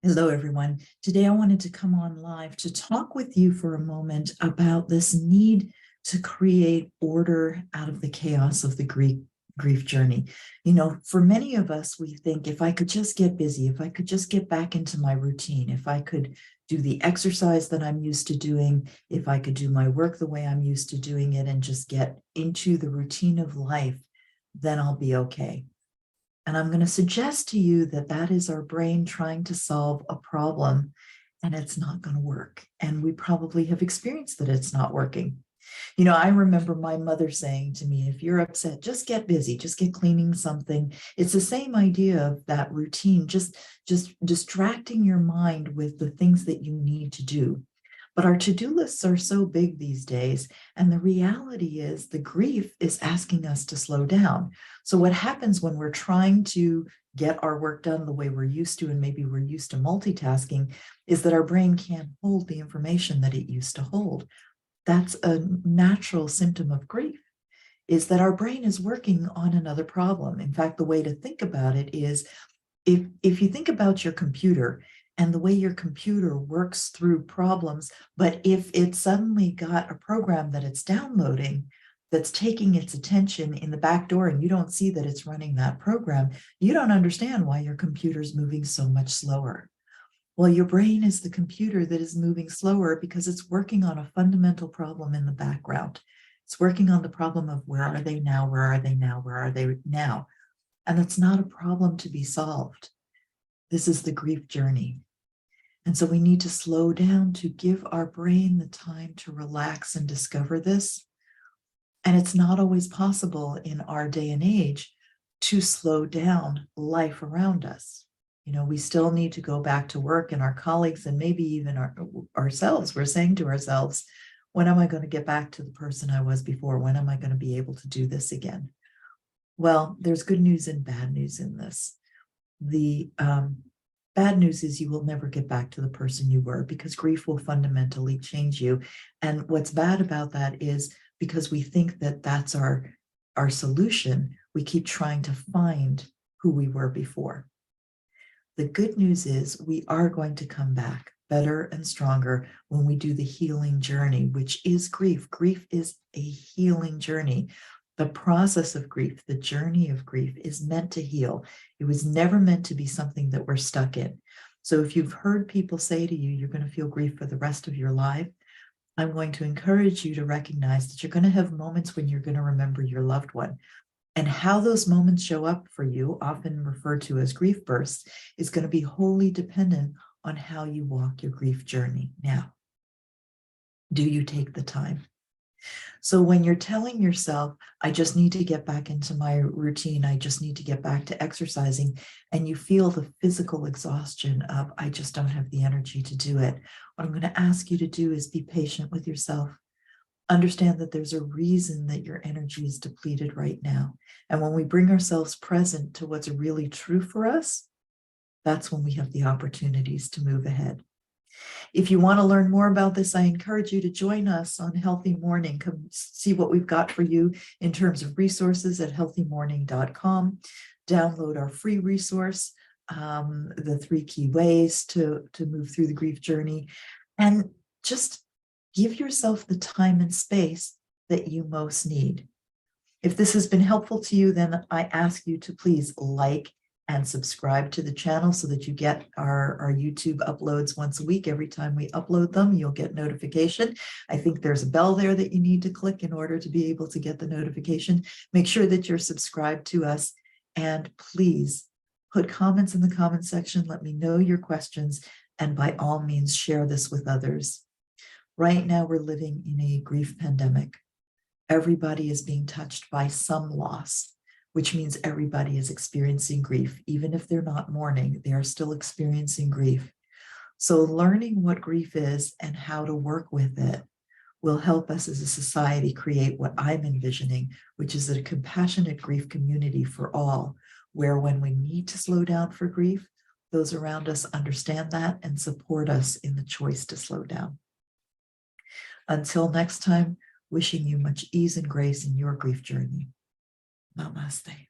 Hello, everyone. Today I wanted to come on live to talk with you for a moment about this need to create order out of the chaos of the grief journey. For many of us, we think if I could just get busy, if I could just get back into my routine, if I could do the exercise that I'm used to doing, if I could do my work the way I'm used to doing it and just get into the routine of life, then I'll be okay. And I'm going to suggest to you that that is our brain trying to solve a problem, and it's not going to work. And we probably have experienced that it's not working. I remember my mother saying to me, if you're upset, just get busy, just get cleaning something. It's the same idea of that routine, just distracting your mind with the things that you need to do. But our to-do lists are so big these days, and the reality is the grief is asking us to slow down. So what happens when we're trying to get our work done the way we're used to, and maybe we're used to multitasking, is that our brain can't hold the information that it used to hold. That's a natural symptom of grief, is that our brain is working on another problem. In fact, the way to think about it is if you think about your computer and the way your computer works through problems, but if it suddenly got a program that it's downloading that's taking its attention in the back door and you don't see that it's running that program, you don't understand why your computer's moving so much slower. Well, your brain is the computer that is moving slower because it's working on a fundamental problem in the background. It's working on the problem of where are they now, where are they now, where are they now? And that's not a problem to be solved. This is the grief journey. And so we need to slow down to give our brain the time to relax and discover this. And it's not always possible in our day and age to slow down life around us. We still need to go back to work, and our colleagues and maybe even ourselves, we're saying to ourselves, when am I going to get back to the person I was before? When am I going to be able to do this again? Well, there's good news and bad news in this. The bad news is you will never get back to the person you were, because grief will fundamentally change you. And what's bad about that is because we think that that's our solution, we keep trying to find who we were before. The good news is we are going to come back better and stronger when we do the healing journey, which is grief. Grief is a healing journey. The process of grief, the journey of grief, is meant to heal. It was never meant to be something that we're stuck in. So if you've heard people say to you, you're going to feel grief for the rest of your life, I'm going to encourage you to recognize that you're going to have moments when you're going to remember your loved one. And how those moments show up for you, often referred to as grief bursts, is going to be wholly dependent on how you walk your grief journey. Now, do you take the time? So when you're telling yourself, I just need to get back into my routine, I just need to get back to exercising, and you feel the physical exhaustion of, I just don't have the energy to do it, what I'm going to ask you to do is be patient with yourself. Understand that there's a reason that your energy is depleted right now. And when we bring ourselves present to what's really true for us, that's when we have the opportunities to move ahead. If you want to learn more about this, I encourage you to join us on Healthy Mourning. Come see what we've got for you in terms of resources at healthymourning.com. Download our free resource, the 3 key ways to move through the grief journey, and just give yourself the time and space that you most need. If this has been helpful to you, then I ask you to please like and subscribe to the channel so that you get our YouTube uploads once a week. Every time we upload them, you'll get notification. I think there's a bell there that you need to click in order to be able to get the notification. Make sure that you're subscribed to us, and please put comments in the comment section. Let me know your questions, and by all means, share this with others. Right now, we're living in a grief pandemic. Everybody is being touched by some loss, which means everybody is experiencing grief. Even if they're not mourning, they are still experiencing grief. So learning what grief is and how to work with it will help us as a society create what I'm envisioning, which is a compassionate grief community for all, where when we need to slow down for grief, those around us understand that and support us in the choice to slow down. Until next time, wishing you much ease and grace in your grief journey. Namaste.